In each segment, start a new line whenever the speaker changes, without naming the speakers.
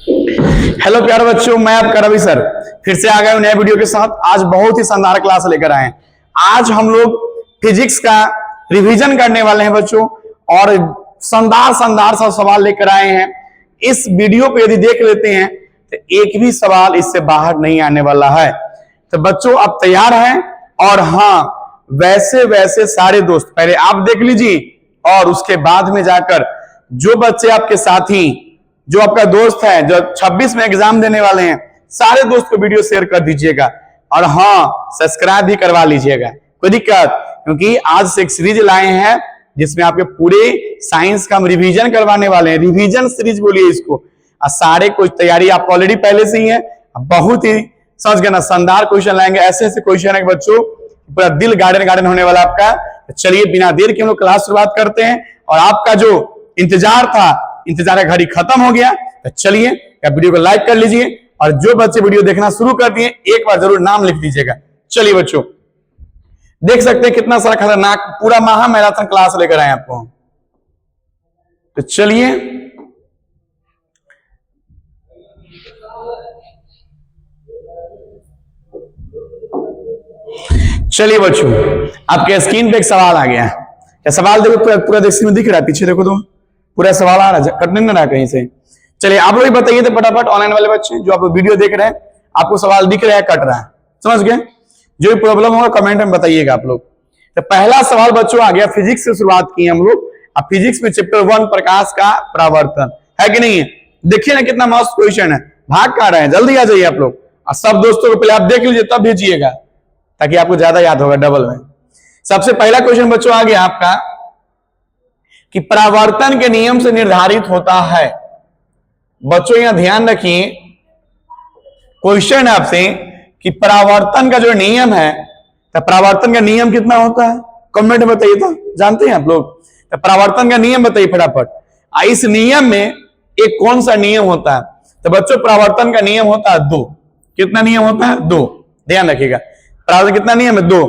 Hello प्यारे बच्चों, मैं आपका रवि सर फिर से आ गए नए वीडियो के साथ। आज बहुत ही शानदार क्लास लेकर आए हैं। आज हम लोग फिजिक्स का रिवीजन करने वाले हैं बच्चों, और शानदार शानदार सा सवाल लेकर आए हैं। इस वीडियो को यदि देख लेते हैं तो एक भी सवाल इससे बाहर नहीं आने वाला है। तो बच्चों आप तैयार हैं? और हाँ, वैसे वैसे सारे दोस्त पहले आप देख लीजिए, और उसके बाद में जाकर जो बच्चे आपके साथी, जो आपका दोस्त है, जो 26 में एग्जाम देने वाले हैं, सारे दोस्त को वीडियो शेयर कर दीजिएगा। और हाँ, सब्सक्राइब भी करवा लीजिएगा, कोई दिक्कत? क्योंकि आज से एक सीरीज लाए हैं जिसमें आपके पूरे साइंस का हम रिवीजन करवाने वाले हैं। रिवीजन सीरीज बोलिए इसको। और सारे कुछ तैयारी आप ऑलरेडी पहले से ही है। बहुत ही समझ गए ना, शानदार क्वेश्चन लाएंगे। ऐसे ऐसे क्वेश्चन है बच्चों, पूरा दिल गार्डन गार्डन होने वाला आपका। तो चलिए बिना देर के हम लोग क्लास शुरुआत करते हैं। और आपका जो इंतजार था, इंतजार का घड़ी खत्म हो गया। तो चलिए वीडियो को लाइक कर लीजिए, और जो बच्चे वीडियो देखना शुरू कर दिए एक बार जरूर नाम लिख दीजिएगा। चलिए बच्चों, देख सकते हैं कितना सारा खतरनाक पूरा महा मैराथन क्लास लेकर आए आपको। तो चलिए चलिए बच्चों, आपके स्क्रीन पे एक सवाल आ गया। क्या सवाल देखो, पूरा स्क्रीन में दिख रहा है? पीछे देखो तो पूरा सवाल आ रहा है, कट नहीं रहा कहीं से। चलिए आप लोग बताइए तो फटाफट, ऑनलाइन वाले बच्चे जो आप वीडियो देख रहे हैं, आपको सवाल दिख रहा है, कट रहा है? समझ गए? जो भी प्रॉब्लम होगा कमेंट में बताइएगा आप लोग। तो पहला सवाल बच्चों आ गया, फिजिक्स से शुरुआत की हम लोग। अब फिजिक्स में चैप्टर 1 प्रकाश का परावर्तन है कि नहीं है? देखिए ना कितना मस्त क्वेश्चन है। भाग कहां रहे हैं, जल्दी आ जाइए आप लोग। और सब दोस्तों को पहले आप देख लीजिए तब भेजिएगा, ताकि आपको ज्यादा याद होगा डबल में। सबसे पहला क्वेश्चन बच्चों आ गया आपका कि परावर्तन के नियम से निर्धारित होता है। बच्चों यहां ध्यान रखिए, क्वेश्चन है आपसे कि परावर्तन का जो नियम है, तो परावर्तन का नियम कितना होता है? कमेंट में बताइए, तो जानते हैं आप लोग? तो परावर्तन का नियम बताइए फटाफट। इस नियम में एक कौन सा नियम होता है? तो बच्चों परावर्तन का नियम होता है 2। कितना नियम होता है? 2। ध्यान रखिएगा, परावर्तन कितना नियम है? 2।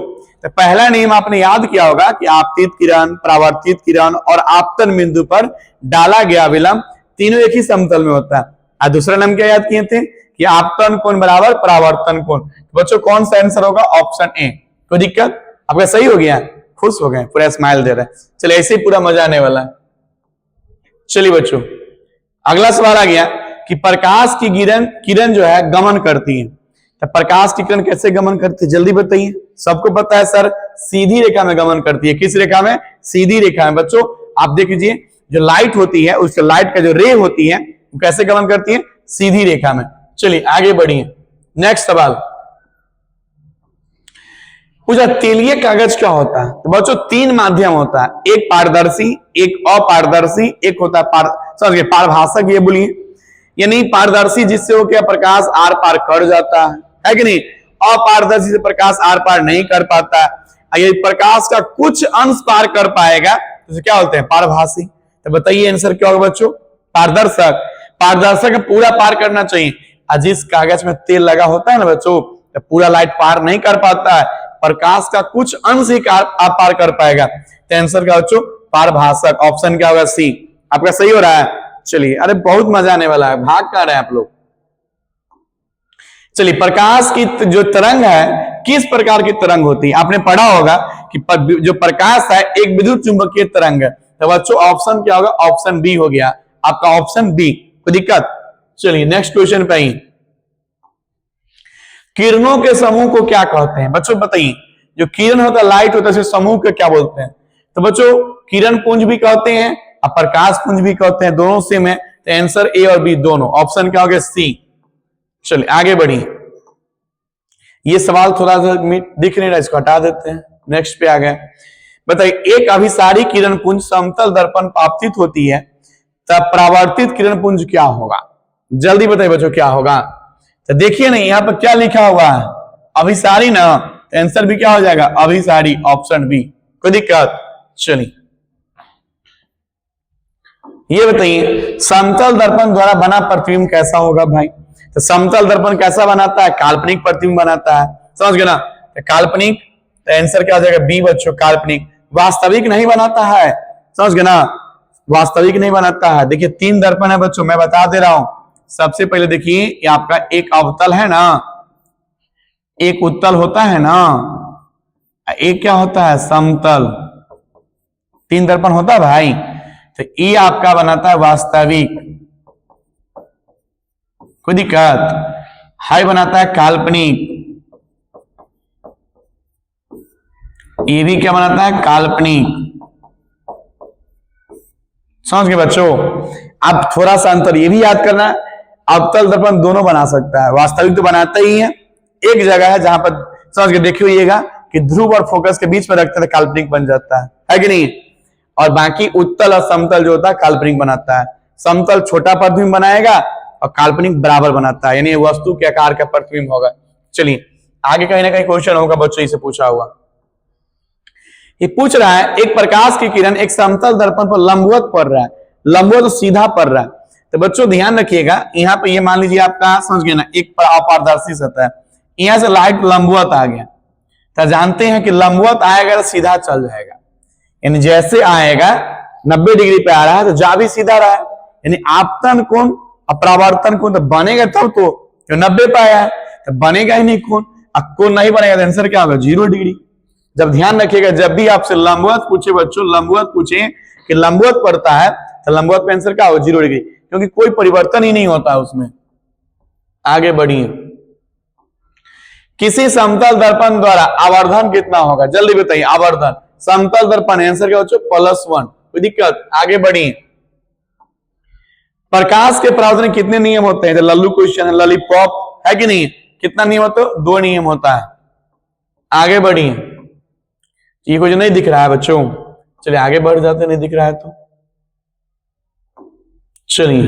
तो पहला नियम आपने याद किया होगा कि आपतित किरण, परावर्तित किरण और आपतन बिंदु पर डाला गया विलंब तीनों एक ही समतल में होता है। और दूसरा नियम क्या याद किए थे कि आपतन कोण बराबर परावर्तन कोण। तो बच्चों कौन सा आंसर होगा? Option A. कोई दिक्कत? आपका सही हो गया? खुश हो गए, पूरा स्माइल दे रहे हैं। चलिए ऐसे ही पूरा मजा आने वाला है। चलिए बच्चों, अगला सवाल आ गया कि प्रकाश की किरण जो है गमन करती है। तो प्रकाश की किरण कैसे गमन करती है, जल्दी बताइए। सबको पता है सर, सीधी रेखा में गमन करती है। किस रेखा में? सीधी रेखा में। बच्चों आप देख लीजिए, जो लाइट होती है, उसके लाइट का जो रे होती है, वो कैसे गमन करती है? सीधी रेखा में। चलिए आगे बढ़िए। नेक्स्ट सवाल पूछा, तेलीय कागज क्या होता है? तो बच्चों 3 माध्यम होता है, एक पारदर्शी, एक अपारदर्शी, एक होता है पारभाषक। ये बोलिए, यानी पारदर्शी जिससे हो क्या प्रकाश आर पार कर जाता है कि नहीं? अपारदर्शी से प्रकाश आर पार नहीं कर पाता है। यदि प्रकाश का कुछ अंश पार कर पाएगा तो क्या बोलते हैं? पारभासी। तो बताइए आंसर क्या होगा बच्चों? पारदर्शक। पारदर्शक पूरा पार करना चाहिए। जिस कागज में तेल लगा होता है ना बच्चों, तो पूरा लाइट पार नहीं कर पाता है, प्रकाश का कुछ अंश ही आप पार कर पाएगा। तो आंसर क्या बच्चों? पारभाषक। ऑप्शन क्या होगा? सी। आपका सही हो रहा है। चलिए, अरे बहुत मजा आने वाला है, भाग कर रहे हैं आप लोग। चलिए, प्रकाश की जो तरंग है किस प्रकार की तरंग होती है? आपने पढ़ा होगा कि जो प्रकाश है एक विद्युत चुंबकीय तरंग है। तो बच्चों ऑप्शन क्या होगा? ऑप्शन बी हो गया आपका, ऑप्शन बी। कोई दिक्कत? चलिए नेक्स्ट क्वेश्चन पे ही, किरणों के समूह को क्या कहते हैं? बच्चों बताइए, जो किरण होता है, लाइट होता है, समूह को क्या बोलते हैं? तो बच्चों किरण पुंज भी कहते हैं और प्रकाश पुंज भी कहते हैं, दोनों सेम है। तो आंसर ए और बी दोनों। ऑप्शन क्या हो गया? सी। चलिए आगे बढ़िए। ये सवाल थोड़ा सा दिख नहीं रहा, इसको हटा देते हैं। नेक्स्ट पे आ गए। बताइए, एक अभिसारी किरण पुंज समतल दर्पण आपतित होती है, तब परावर्तित किरण पुंज क्या होगा? जल्दी बताइए बच्चों क्या होगा? तो देखिए नहीं, यहाँ पर क्या लिखा हुआ है? अभिसारी ना। आंसर भी क्या हो जाएगा? अभिसारी। Option B. कोई दिक्कत? चलिए ये बताइए, समतल दर्पण द्वारा बना प्रतिबिंब कैसा होगा भाई? तो समतल दर्पण कैसा बनाता है? काल्पनिक प्रतिबिंब बनाता है। समझ गए ना? तो काल्पनिक। तो आंसर क्या हो जाएगा? बी बच्चों, काल्पनिक। वास्तविक नहीं बनाता है। समझ गए ना? वास्तविक नहीं बनाता है। देखिए 3 दर्पण है बच्चों, मैं बता दे रहा हूं। सबसे पहले देखिए ये आपका एक अवतल है ना, एक उत्तल होता है ना, एक क्या होता है समतल, 3 दर्पण होता है भाई। तो ये आपका बनाता है वास्तविक, कोई दिक्कत, हाई बनाता है काल्पनिक, ये भी क्या बनाता है काल्पनिक। समझ गए बच्चों। अब थोड़ा सा अंतर ये भी याद करना, अवतल दर्पण दोनों बना सकता है, वास्तविक तो बनाता ही है, एक जगह है जहां पर समझ के देखिएगा कि ध्रुव और फोकस के बीच में रखते हैं काल्पनिक बन जाता है कि नहीं। और बाकी उत्तल और समतल जो होता है काल्पनिक बनाता है, समतल छोटा प्रतिबिंब बनाएगा और काल्पनिक बराबर बनाता है, यानी वस्तु के आकार का प्रतिबिंब होगा। चलिए आगे कहीं ना कहीं क्वेश्चन होगा बच्चों, इसे पूछा हुआ, ये पूछ रहा है एक प्रकाश की किरण एक समतल दर्पण पर लंबवत पड़ रहा है, लंबवत सीधा पड़ रहा है। तो बच्चों ध्यान रखिएगा, यहाँ पे ये मान लीजिए आपका समझ गए ना, एक अपारदर्शी सतह है, यहां से लाइट लंबवत आ गया, तो जानते हैं कि लंबवत आएगा तो सीधा चल जाएगा, यानी जैसे आएगा 90 डिग्री पे आ रहा है तो जा भी सीधा रहा है, यानी आपतन कोण और परावर्तन कोण तो बनेगा तब तो, जो 90 पे आया है तो बनेगा ही नहीं कोण, अब कोण नहीं बनेगा तो आंसर क्या होगा 0 डिग्री। जब ध्यान रखिएगा जब भी आपसे लंबवत पूछे बच्चों, लंबवत पूछे कि लंबवत पड़ता है तो लंबवत पे आंसर क्या होगा 0 डिग्री, क्योंकि कोई परिवर्तन ही नहीं होता उसमें। आगे बढ़िए, किसी समतल दर्पण द्वारा आवर्धन कितना होगा, जल्दी बताइए। आवर्धन समतल दर्पण, आंसर क्या बच्चों +1, कोई दिक्कत। आगे बढ़िए, प्रकाश के परावर्तन कितने नियम होते हैं, लल्लू क्वेश्चन है, लॉलीपॉप है कि नहीं, कितना नियम होता है 2 नियम होता है। आगे बढ़िए, ये कुछ नहीं दिख रहा है बच्चों, चलिए आगे बढ़ जाते, नहीं दिख रहा है तो चलिए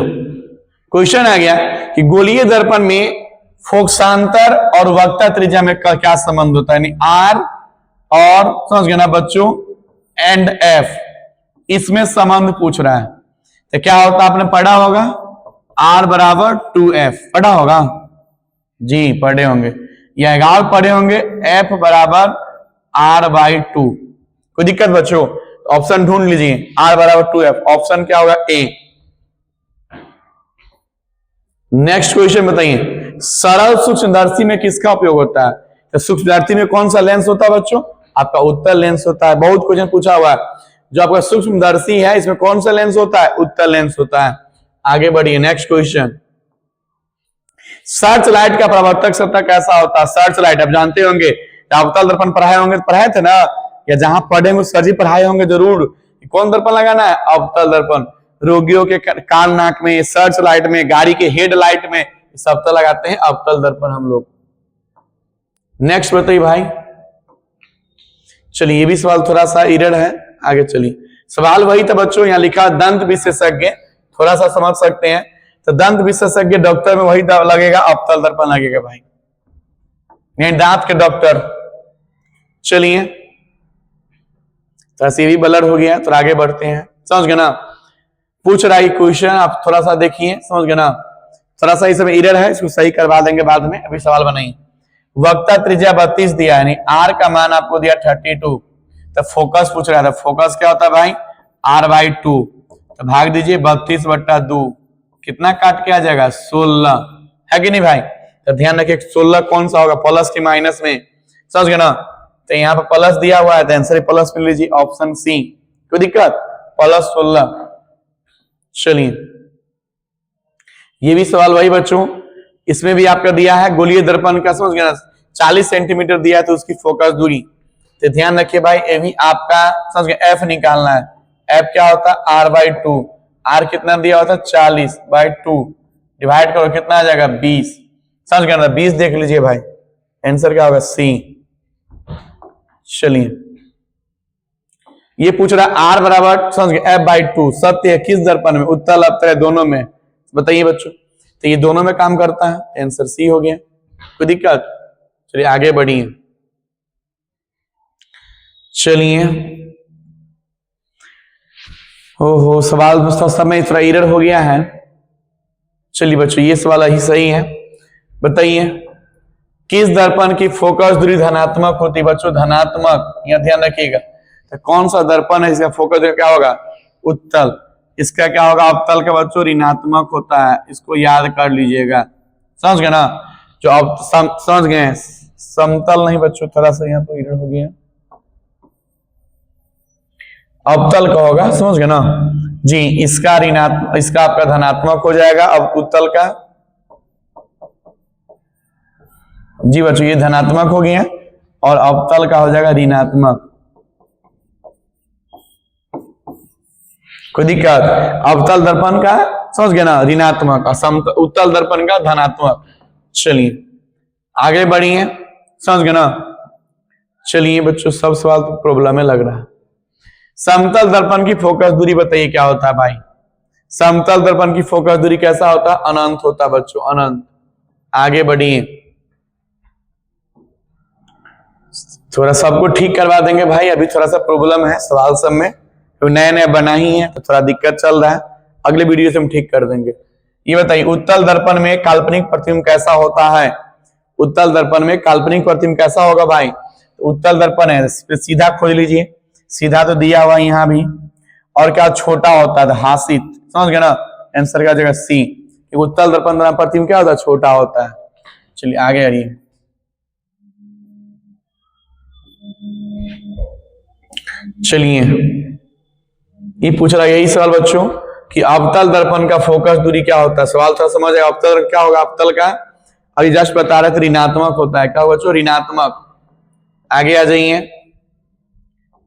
क्वेश्चन आ गया कि गोलीय दर्पण में फोकसांतर और वक्रता त्रिज्या में क्या संबंध होता है, यानी आर और समझ गए ना बच्चों एंड एफ, इसमें संबंध पूछ रहा है। तो क्या होता है आपने पढ़ा होगा, आर बराबर 2f, पढ़ा होगा जी, पढ़े होंगे या 11 पढ़े होंगे, एफ बराबर r/2, कोई दिक्कत बच्चों। ऑप्शन ढूंढ लीजिए, r बराबर 2f, ऑप्शन क्या होगा ए। नेक्स्ट क्वेश्चन बताइए, सरल सूक्ष्मदर्शी में किसका उपयोग होता है, तो सूक्ष्मदर्शी में कौन सा लेंस होता है बच्चों, आपका उत्तल लेंस होता है। बहुत क्वेश्चन पूछा हुआ है, जो आपका सूक्ष्मदर्शी है इसमें कौन सा लेंस होता है, उत्तल लेंस होता है। आगे बढ़िए, नेक्स्ट क्वेश्चन, सर्च लाइट का परावर्तक सतह कैसा होता है, सर्च लाइट आप जानते होंगे, अवतल दर्पण पढ़ाए होंगे, पढ़ाए थे ना, या जहां पढ़ेंगे सर जी पढ़ाए होंगे जरूर, कौन दर्पण लगाना है, अवतल दर्पण। रोगियों के कान नाक में, सर्च लाइट में, गाड़ी के हेड लाइट में, सब तो लगाते हैं अवतल दर्पण हम लोग। नेक्स्ट बताइए भाई, चलिए ये भी सवाल थोड़ा सा इरर है, आगे चलिए। सवाल वही था बच्चों, यहाँ लिखा दंत विशेषज्ञ, थोड़ा सा समझ सकते हैं, तो दंत विशेषज्ञ डॉक्टर में वही लगेगा, अवतल दर्पण लगेगा भाई, नहीं दांत के डॉक्टर। चलिए तो ये भी ब्लर हो गया, तो आगे बढ़ते हैं, समझ गए ना। पूछ रहा है क्वेश्चन, आप थोड़ा सा देखिए, समझ गए ना, थोड़ा सा इसमें एरर है, इसको सही करवा देंगे बाद में, अभी सवाल बनाइए। वक्रता त्रिज्या 32 दिया, यानी आर का मान आपको दिया 32, तो फोकस पूछ रहा था, फोकस क्या होता है भाई r/2, तो भाग दीजिए 32/2, कितना काट के आ जाएगा 16, है कि नहीं भाई। तो ध्यान रखिए 16 कौन सा होगा, प्लस के माइनस में, समझ गए ना। तो यहाँ पे प्लस दिया हुआ है तो आंसर प्लस मिल लीजिए, ऑप्शन सी, कोई दिक्कत, +16। चलिए ये भी सवाल वही बच्चों, इसमें भी आपका दिया है गोलीय दर्पण का, समझ गए ना, 40 सेंटीमीटर दिया है तो उसकी फोकस दूरी, तो ध्यान रखिए भाई, ये भी आपका समझ गए एफ निकालना है। एफ क्या होता है r/2, आर कितना दिया होता है 40/2, डिवाइड करो कितना आ जाएगा 20, समझ गए ना, 20 देख लीजिए भाई, आंसर क्या होगा सी। चलिए ये पूछ रहा है r बराबर समझ गए f/2 सत्य है किस दर्पण में, उत्तल अवतल दोनों में, बताइए बच्चों। तो ये दोनों में काम करता है, आंसर सी हो गया, कोई दिक्कत। चलिए आगे बढ़िए, चलिए हो सवाल समय थोड़ा एरर हो गया है। चलिए बच्चों ये सवाल ही सही है, बताइए किस दर्पण की फोकस दूरी धनात्मक होती है बच्चों, धनात्मक, यह ध्यान रखिएगा। तो कौन सा दर्पण है इसका फोकस क्या होगा, उत्तल। इसका क्या होगा, अवतल का बच्चों ऋणात्मक होता है, इसको याद कर लीजिएगा। समझ गए ना, जो अब समझ गए, समतल नहीं बच्चों, थोड़ा सा यहाँ पर इधर हो गया, अवतल का होगा, समझ गए ना जी। इसका ऋणात्मक, इसका आपका धनात्मक हो जाएगा। अब उत्तल का जी बच्चों ये धनात्मक हो गया, और अवतल का हो जाएगा ऋणात्मक। कोई दिक्कत? अवतल दर्पण का समझ गए ना ऋणात्मक, और उत्तल दर्पण का धनात्मक। चलिए आगे बढ़िए, समझ गए ना। चलिए बच्चों, सब सवाल तो प्रॉब्लम में लग रहा है। समतल दर्पण की फोकस दूरी बताइए क्या होता है भाई। समतल दर्पण की फोकस दूरी कैसा होता है? अनंत होता है बच्चों, अनंत। आगे बढ़िए, थोड़ा सबको ठीक करवा देंगे भाई, अभी थोड़ा सा प्रॉब्लम है सवाल सब में, तो नए नए बना ही है तो थोड़ा दिक्कत चल रहा है, अगले वीडियो से हम ठीक कर देंगे। ये बताइए उत्तल दर्पण में काल्पनिक प्रतिबिंब कैसा होता है? उत्तल दर्पण में काल्पनिक प्रतिबिंब कैसा होगा भाई? तो उत्तल दर्पण है, सीधा खोज लीजिए, सीधा तो दिया हुआ यहाँ भी, और क्या छोटा होता है हासित, समझ गए ना। आंसर का जगह सी, उत्तल दर्पण प्रतिबिंब क्या होता है? छोटा होता है। चलिए आगे आइए, चलिए ये पूछ रहा है यही सवाल बच्चों कि अवतल दर्पण का फोकस दूरी क्या होता है। सवाल थोड़ा समझ आएगा, अवतल क्या होगा? अवतल का अभी जस्ट बता रहे थे ऋणात्मक होता है, क्या बच्चों? ऋणात्मक। आगे आ जाइए,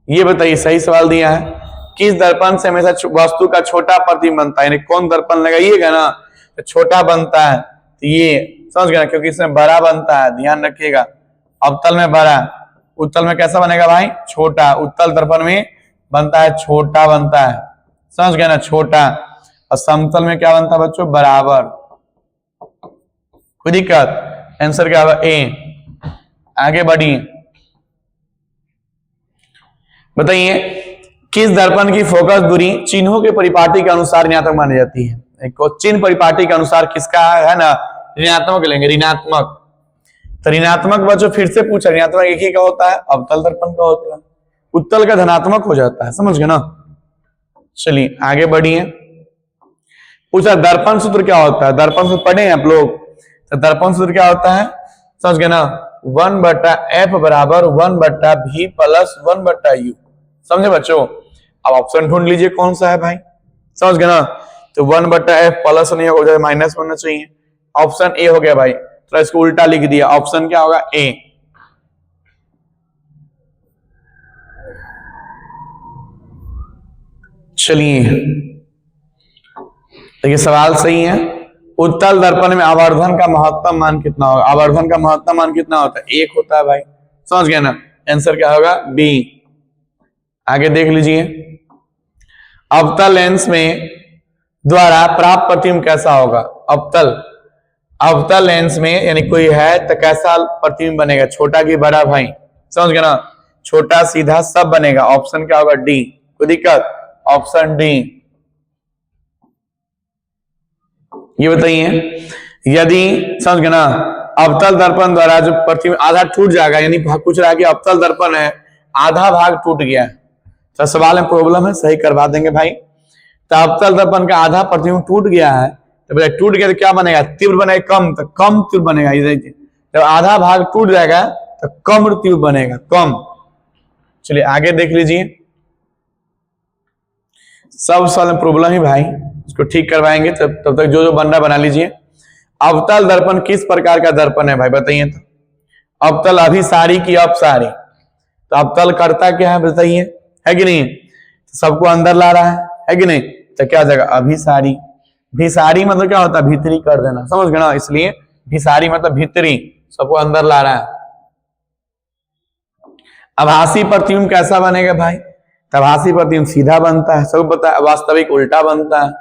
ये बताइए सही सवाल दिया है, किस दर्पण से हमेशा वस्तु का छोटा प्रतिबिंब बनता है? यानी कौन दर्पण लगाइएगा ना तो छोटा बनता है, तो ये समझ गए, क्योंकि इसमें बड़ा बनता है, ध्यान रखिएगा। अवतल में बड़ा, उत्तल में कैसा बनेगा भाई? छोटा। उत्तल दर्पण में बनता है छोटा बनता है, समझ गए ना, छोटा। और समतल में क्या बनता है बच्चों? बराबर। कोई दिक्कत? आंसर क्या होगा? ए। आगे बढ़िए, बताइए किस दर्पण की फोकस दूरी चिन्हों के परिपाटी के अनुसार ऋणात्मक मानी जाती है? चिन्ह परिपाटी के अनुसार किसका है ना ऋणात्मक लेंगे, ऋणात्मक। तो ऋणात्मक बच्चों फिर से पूछा, ऋणात्मक एक ही का होता है, अवतल दर्पण का होता है, उत्तल का धनात्मक हो जाता है, समझ गए ना। चलिए आगे बढ़िए, पूछा दर्पण सूत्र क्या होता है? दर्पण सूत्र पढ़े हैं आप लोग, तो दर्पण सूत्र क्या होता है? समझ गए ना, 1/f बराबर 1/v प्लस 1/u। समझे बच्चों? अब ऑप्शन ढूंढ लीजिए कौन सा है भाई, समझ गए ना। तो 1/f प्लस नहीं हो जाए, माइनस होना चाहिए। ऑप्शन ए हो गया भाई, तो इसको उल्टा लिख दिया, ऑप्शन क्या होगा? ए। चलिए देखिए सवाल सही है। उत्तल दर्पण में आवर्धन का महत्तम मान कितना होगा? आवर्धन का महत्तम मान कितना होता है? 1 होता है भाई, समझ गए ना। आंसर क्या होगा? बी। आगे देख लीजिए, अवतल लेंस में द्वारा प्राप्त प्रतिबिंब कैसा होगा? अवतल लेंस में यानी कोई है तो कैसा प्रतिबिंब बनेगा? छोटा कि बड़ा भाई? समझ गए ना, छोटा सीधा सब बनेगा। ऑप्शन क्या होगा? डी। कोई दिक्कत? Option D. ये बताइए, यदि समझ गए ना अवतल दर्पण द्वारा जो प्रतिबिंब आधा टूट जाएगा, यानी पूछ रहा है कि अवतल दर्पण है आधा भाग टूट गया, तो सवाल में प्रॉब्लम है, सही करवा देंगे भाई। तो अवतल दर्पण का आधा प्रतिबिंब टूट गया है, तो टूट गया तो क्या बनेगा? तीव्र बनेगा, कम, तो कम तीव्र बनेगा। जब आधा भाग टूट जाएगा तो कम तीव्र बनेगा, कम। चलिए आगे देख लीजिए, सब सवाल में प्रॉब्लम ही भाई, इसको ठीक करवाएंगे, तब तक जो जो बनना बना लीजिए। अवतल दर्पण किस प्रकार का दर्पण है भाई बताइए तो? अवतल अभिसारी की अपसारी? तो अवतल करता क्या है बताइए, है कि नहीं? सबको अंदर ला रहा है कि नहीं? तो क्या जाएगा? अभिसारी। भिसारी मतलब क्या होता है? भीतरी कर देना, समझ गए ना, इसलिए भिसारी मतलब भीतरी, सबको अंदर ला रहा है। आभासी प्रतिबिंब कैसा बनेगा भाई? आभासी प्रतिबिंब सीधा बनता है, सबको पता है। वास्तविक उल्टा बनता है,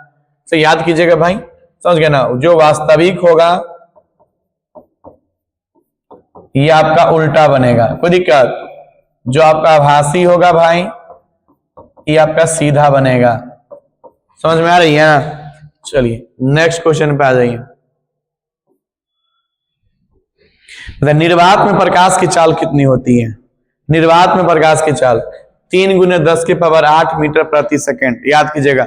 तो याद कीजिएगा भाई, समझ गए ना। जो वास्तविक होगा ये आपका उल्टा बनेगा, कोई दिक्कत? जो आपका आभासी होगा भाई ये आपका सीधा बनेगा, समझ में आ रही है ना। चलिए नेक्स्ट क्वेश्चन पे आ जाइए। निर्वात में प्रकाश की चाल कितनी होती है? निर्वात में प्रकाश की चाल 3 × 10⁸ मीटर प्रति सेकंड, याद कीजिएगा।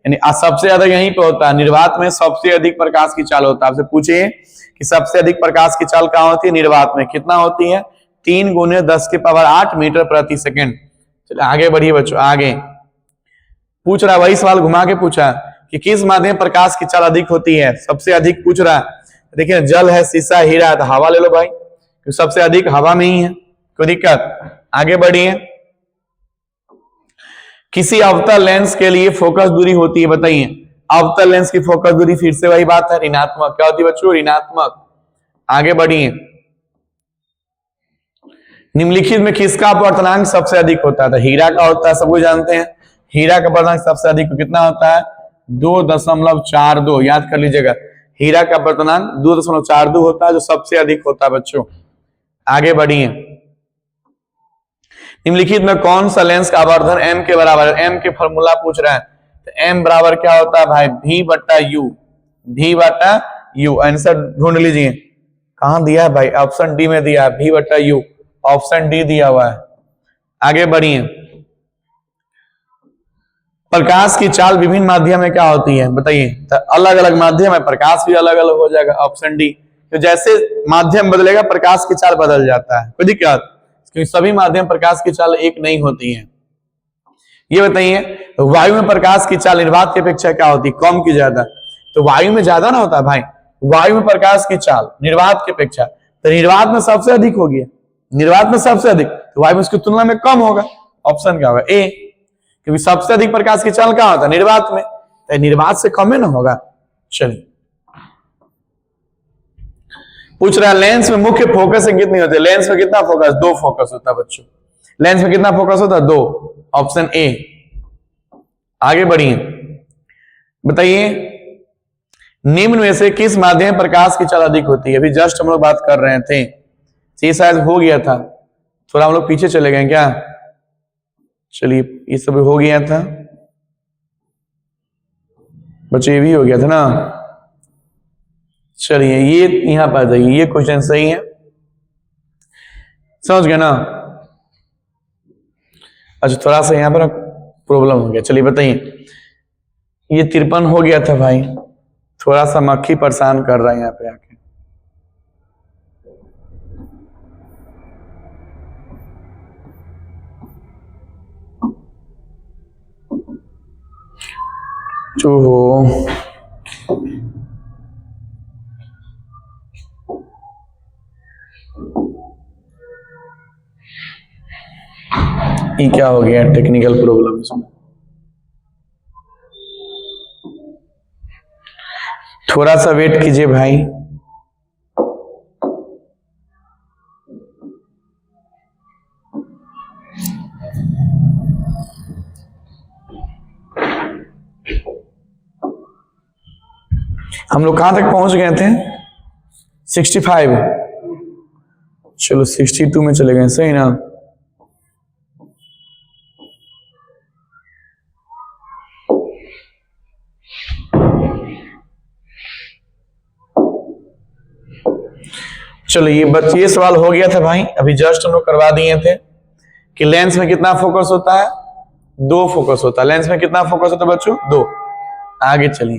यानी सबसे ज्यादा यहीं पे होता है, निर्वात में सबसे अधिक प्रकाश की चाल होता है। आपसे पूछे कि सबसे अधिक प्रकाश की चाल कहाँ होती है? निर्वात में। कितना होती है? 3 × 10⁸ मीटर प्रति सेकेंड। चलिए आगे बढ़िए बच्चों, आगे पूछ रहा, वही सवाल घुमा के पूछा कि किस माध्यम में प्रकाश की चाल अधिक होती है? सबसे अधिक पूछ रहा है। देखिए जल है, शीशा, हीरा है, तो हवा ले लो भाई, तो सबसे अधिक हवा में ही है, कोई दिक्कत? आगे बढ़िए। किसी अवतल लेंस के लिए फोकस दूरी होती है, बताइए। अवतल लेंस की फोकस दूरी फिर से वही बात है, ऋणात्मक। क्या होती है बच्चों? ऋणात्मक। आगे बढ़िए। निम्नलिखित में किसका अपवर्तनांक सबसे अधिक होता है? तो हीरा का होता है, सबको जानते हैं। हीरा का अपवर्तनांक सबसे अधिक कितना होता है? 2.42। याद कर लीजिएगा, हीरा का अपवर्तनांक 2.42 होता है, जो सबसे अधिक होता है बच्चों। आगे बढ़िए। निम्नलिखित में कौन सा लेंस का आवर्धन m के बराबर है? m के फॉर्मूला पूछ रहा है, तो m बराबर क्या होता है भाई? v/u। v/u आंसर ढूंढ लीजिए, कहां दिया है भाई? ऑप्शन डी में दिया है, v/u। ऑप्शन डी दिया हुआ है। आगे बढ़िए। प्रकाश की चाल विभिन्न माध्यम में क्या होती है? बताइए। तो अलग अलग माध्यम है, प्रकाश भी अलग अलग हो जाएगा। Option D. तो जैसे माध्यम बदलेगा प्रकाश की चाल बदल जाता है, कोई दिक्कत? क्योंकि सभी माध्यम प्रकाश की चाल एक नहीं होती है। ये बताइए, वायु में प्रकाश की चाल निर्वात की अपेक्षा क्या होती है? कम की ज्यादा? तो वायु में ज्यादा ना होता है भाई, वायु में प्रकाश की चाल निर्वात की अपेक्षा, तो निर्वात में सबसे अधिक होगी, निर्वात में सबसे अधिक, तो वायु में उसकी तुलना में कम होगा। ऑप्शन क्या होगा? ए, क्योंकि सबसे अधिक प्रकाश की चाल कहां होता है? निर्वात में, तो निर्वात से कम है ना होगा। चलिए पूछ रहा है लेंस में मुख्य फोकस कितनी होती है? लेंस में कितना फोकस? 2 फोकस होता है बच्चों। लेंस में कितना फोकस होता है? 2। Option A. आगे बढ़िए। बताइए निम्न में से किस माध्यम में प्रकाश की चाल अधिक होती है? अभी जस्ट हम लोग बात कर रहे थे, ये शायद हो गया था, थोड़ा हम लोग पीछे चले गए क्या? चलिए ये सब हो गया था बच्चों, ये भी हो गया था ना। चलिए ये यहां पर जाइए, ये क्वेश्चन सही है, समझ गए ना? अच्छा थोड़ा सा यहां पर प्रॉब्लम हो गया। चलिए बताइए, ये 53 हो गया था भाई, थोड़ा सा मक्खी परेशान कर रहा है यहाँ पे आके। जो हो ये क्या हो गया? टेक्निकल प्रॉब्लम इसमें, थोड़ा सा वेट कीजिए भाई। हम लोग कहां तक पहुंच गए थे? 65। चलो 62 में चले गए, सही ना? चलो ये सवाल हो गया था भाई, अभी जस्ट हम लोग करवा दिए थे कि लेंस में कितना फोकस होता है? 2 फोकस होता है। लेंस में कितना फोकस होता है बच्चों? 2। आगे चलिए,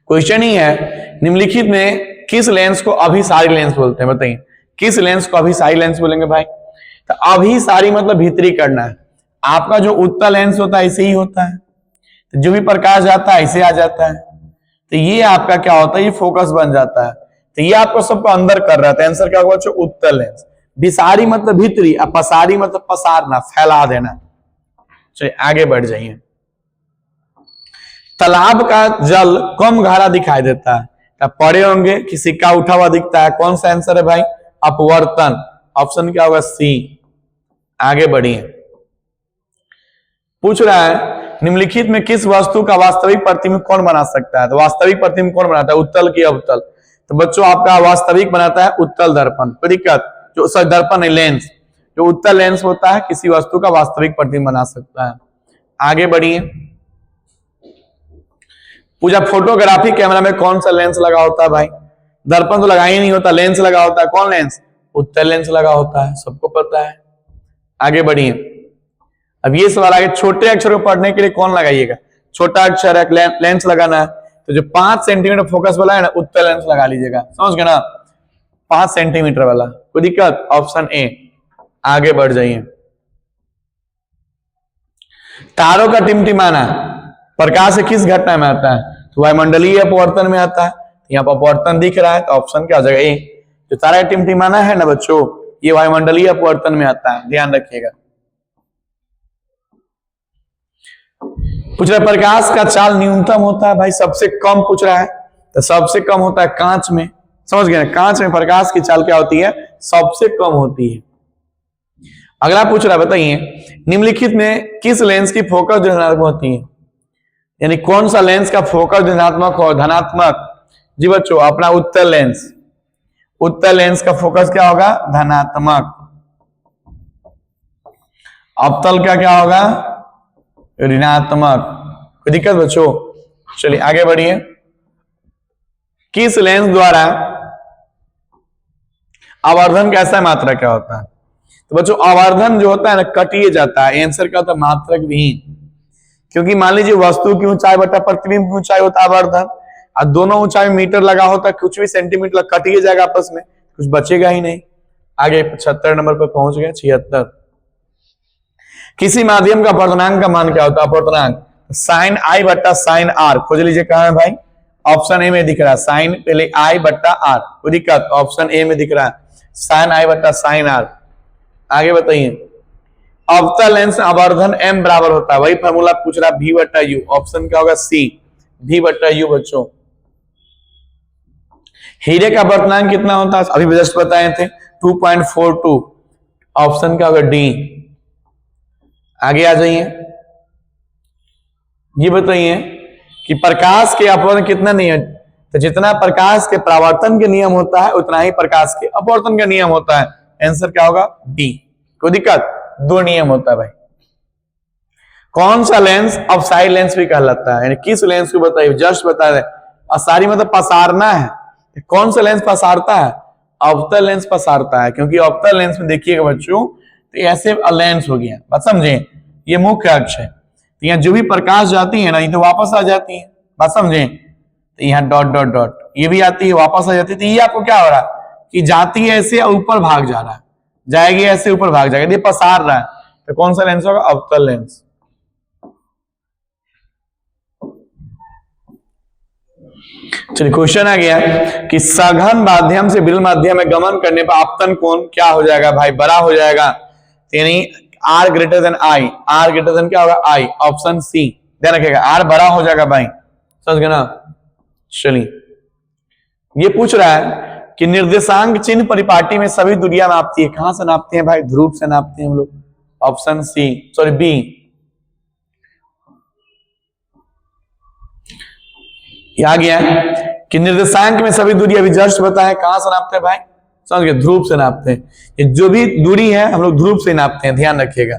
क्वेश्चन ही है निम्नलिखित में किस लेंस को अभिसारी लेंस बोलते हैं? बताइए किस लेंस को अभिसारी लेंस बोलेंगे भाई? तो अभिसारी मतलब भीतरी करना है। आपका जो उत्तल लेंस होता है ऐसे ही होता है, तो जो भी प्रकाश जाता है ऐसे आ जाता है, तो ये आपका क्या होता है? ये फोकस बन जाता है, तो ये आपको सबको अंदर कर रहा था। आंसर क्या होगा बच्चों? उत्तल लेंस। विसारी मतलब भीतरी, और पसारी मतलब पसारना, फैला देना। चलिए आगे बढ़ जाइए। तालाब का जल कम गहरा दिखाई देता है, तब पढ़े होंगे कि सिक्का उठा हुआ दिखता है। कौन सा आंसर है भाई? अपवर्तन। ऑप्शन क्या होगा? सी। आगे बढ़िए। पूछ रहा है निम्नलिखित में किस वस्तु का वास्तविक प्रतिबिंब कौन बना सकता है? तो वास्तविक प्रतिबिंब कौन बनाता है? उत्तल की अवतल? तो बच्चों आपका वास्तविक बनाता है उत्तल दर्पण। कोई दिक्कत? जो सॉरी दर्पण नहीं, लेंस। जो उत्तल लेंस होता है किसी वस्तु का वास्तविक प्रतिबिंब बना सकता है। आगे बढ़िए। पूछा फोटोग्राफी कैमरा में कौन सा लेंस लगा होता है भाई? दर्पण तो लगा ही नहीं होता, लेंस लगा होता है। कौन लेंस? उत्तल लेंस लगा होता है, सबको पता है। आगे बढ़िए। अब ये सवाल आगे, छोटे अक्षर को पढ़ने के लिए कौन लगाइएगा? छोटा अक्षर है, लेंस लगाना है, तो जो 5 सेंटीमीटर फोकस वाला है ना, उत्तल लेंस लगा लीजिएगा, समझ गए ना, 5 सेंटीमीटर वाला। कोई दिक्कत? Option A. आगे बढ़ जाइए। तारों का टिमटिमाना प्रकाश से किस घटना में आता है? तो वायुमंडलीय अपवर्तन में आता है। यहाँ पर अपवर्तन दिख रहा है, तो ऑप्शन क्या हो जाएगा? ए। जो तारा का टिमटिमाना है ना बच्चों, ये वायुमंडलीय अपवर्तन में आता है, ध्यान रखिएगा। पूछ रहा है प्रकाश का चाल न्यूनतम होता है, भाई सबसे कम पूछ रहा है, तो सबसे कम होता है कांच में, समझ गए? कांच में प्रकाश की चाल क्या होती है? सबसे कम होती है। अगला पूछ रहा है, बताइए निम्नलिखित में किस लेंस की फोकस धनात्मक होती है? यानी कौन सा लेंस का फोकस धनात्मक हो? धनात्मक। जी बच्चों, अपना उत्तल लेंस, उत्तल लेंस का फोकस क्या होगा? धनात्मक। अवतल का क्या होगा? ऋणात्मक। कोई दिक्कत बच्चों? चलिए आगे बढ़िए। किस लेंस द्वारा आवर्धन का ऐसा मात्रा क्या होता है? तो बच्चों आवर्धन जो होता है ना, कटिए जाता है। आंसर क्या होता है? मात्रक विहीन। क्योंकि मान लीजिए वस्तु की ऊंचाई बटा प्रतिबिंब की ऊंचाई होता है आवर्धन, और दोनों ऊंचाई मीटर लगा होता है, कुछ भी सेंटीमीटर कटिए जाएगा आपस में, कुछ बचेगा ही नहीं। आगे 75 नंबर पर पहुंच गए। 76। किसी माध्यम का अपवर्तनांक का मान क्या होता है? अपवर्तनांक साइन आई बट्टा साइन आर। खोज लीजिए, कहां है भाई? ऑप्शन ए में दिख रहा है, साइन पहले आई बट्टा आर। कोई दिक्कत? ऑप्शन ए में दिख रहा है, साइन आई बट्टा साइन आर। आगे बताइए। अवतल लेंस आवर्धन m बराबर होता है, वही फॉर्मूला पूछ रहा है, v बट्टा यू। ऑप्शन क्या होगा? सी, v बट्टा यू। बच्चों हीरे का अपवर्तनांक कितना होता है? अभी जस्ट बताए थे, 2.42। ऑप्शन क्या होगा? डी। आगे आ जाइए। ये बताइए कि प्रकाश के अपवर्तन कितना नियम? तो जितना प्रकाश के परावर्तन के नियम होता है, उतना ही प्रकाश के अपवर्तन का नियम होता है। आंसर क्या होगा? डी। कोई दिक्कत? 2 नियम होता है भाई। कौन सा लेंस ऑफसाइड लेंस भी कहलाता है? यानी किस लेंस को बताइए? जस्ट बता रहे, असारी मतलब पसारना है। कौन सा लेंस पसारता है? अवतल लेंस पसारता है। क्योंकि अवतल लेंस में देखिएगा बच्चों, तो ऐसे लेंस हो गया, बात समझे? ये मुख्य अक्ष है, तो यहाँ जो भी प्रकाश जाती है ना, ये तो वापस आ जाती है, बात समझे? तो यहाँ डॉट डॉट डॉट, ये भी आती है, वापस आ जाती है। तो ये आपको क्या हो रहा है कि जाती है ऐसे और ऊपर भाग जा रहा है, जाएगी ऐसे ऊपर भाग जाएगा, ये पसार रहा है। तो कौन सा लेंस होगा? अवतल लेंस। चलिए क्वेश्चन आ गया कि सघन माध्यम से विरल माध्यम में गमन करने पर आपतन कोण क्या हो जाएगा भाई? बड़ा हो जाएगा, यानी R greater than I. R greater than क्या होगा? आई। ऑप्शन सी, ध्यान रखिएगा, आर बड़ा हो जाएगा भाई, समझ गए ना? चलिए ये पूछ रहा है कि निर्देशांक चिन्ह परिपाटी में सभी दूरियां नापती है। कहां से नापते हैं भाई? ध्रुव से नापते हैं हम लोग। Option C, sorry B. आ गया कि निर्देशांक में सभी दूरी, अभी जस्ट बताए, कहां से नापते हैं भाई? समझ गए? ध्रुव से नापते हैं। ये जो भी दूरी है हम लोग ध्रुव से नापते हैं, ध्यान रखिएगा।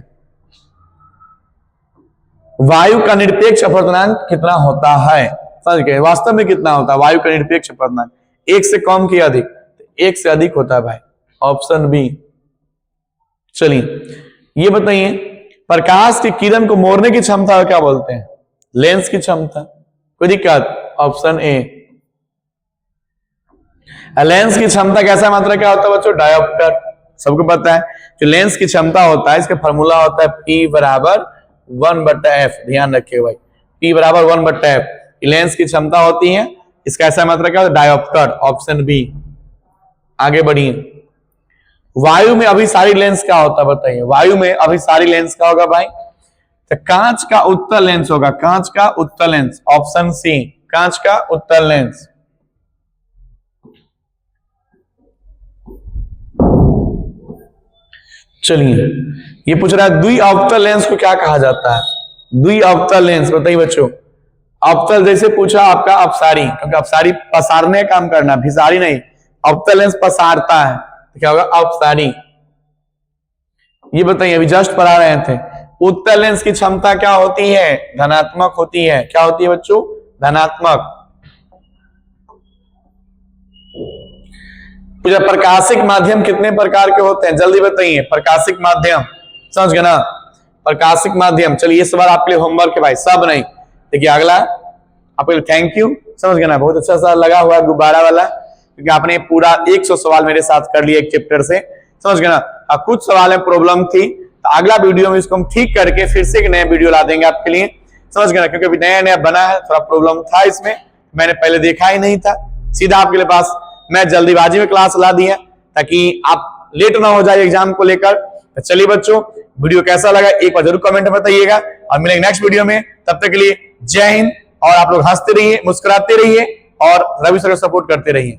वायु का निरपेक्ष अपवर्तनांक कितना होता है? समझ गए? वास्तव में कितना होता है वायु का निरपेक्ष अपवर्तनांक? 1 से कम कि अधिक? 1 से अधिक होता है भाई, ऑप्शन बी। चलिए ये बताइए, प्रकाश की किरण को मोड़ने की क्षमता क्या बोलते हैं? लेंस की क्षमता। कोई दिक्कत? Option A. लेंस की क्षमता कैसा मात्रा क्या होता है बच्चों? डायोप्टर। सबको पता है जो लेंस की क्षमता होता है, इसका फॉर्मूला होता है P बराबर 1/f। ध्यान रखिए भाई, P बराबर 1/f लेंस की क्षमता होती है। इसका ऐसा मात्रा क्या होता है? डायोप्टर। Option B. आगे बढ़िए। वायु में अभिसारी लेंस क्या होता है बताइए? वायु में अभिसारी लेंस क्या होगा भाई? तो कांच का उत्तल लेंस होगा, कांच का उत्तल लेंस। ऑप्शन सी, कांच का उत्तल लेंस। चलिए ये पूछ रहा है द्विअवतल लेंस को क्या कहा जाता है? द्विअवतल लेंस बताइए बच्चों। अवतल जैसे पूछा आपका अपसारी, क्योंकि अपसारी पसारने का काम करना, भिसारी नहीं। अवतल लेंस पसारता है, तो क्या होगा? अपसारी। ये बताइए, अभी जस्ट पढ़ा रहे थे, उत्तल लेंस की क्षमता क्या होती है? धनात्मक होती है। क्या होती है बच्चों? धनात्मक। प्रकाशिक माध्यम कितने प्रकार के होते हैं? जल्दी बताइए। प्रकाशिक माध्यम, समझ गए ना? प्रकाशिक माध्यम, चलिए ये सवाल आपके लिए होमवर्क है भाई, सब नहीं, देखिए अगला आपको थैंक यू, समझ गए ना, बहुत अच्छा सा लगा हुआ गुब्बारा वाला, क्योंकि आपने पूरा 100 सवाल मेरे साथ कर लिया एक चैप्टर से, समझ गए ना। कुछ सवाल में प्रॉब्लम थी, तो अगला वीडियो में इसको हम ठीक करके फिर से एक नया वीडियो ला देंगे आपके लिए, समझ गए ना, क्योंकि अभी नया नया बना है, थोड़ा प्रॉब्लम था इसमें, मैंने पहले देखा ही नहीं था, सीधा आपके लिए पास मैं जल्दीबाजी में क्लास ला दिया ताकि आप लेट ना हो जाए एग्जाम को लेकर। तो चलिए बच्चों, वीडियो कैसा लगा एक बार जरूर कमेंट में बताइएगा, और मिलेंगे नेक्स्ट वीडियो में। तब तक के लिए जय हिंद, और आप लोग हंसते रहिए, मुस्कुराते रहिए, और रवि सर को सपोर्ट करते रहिए।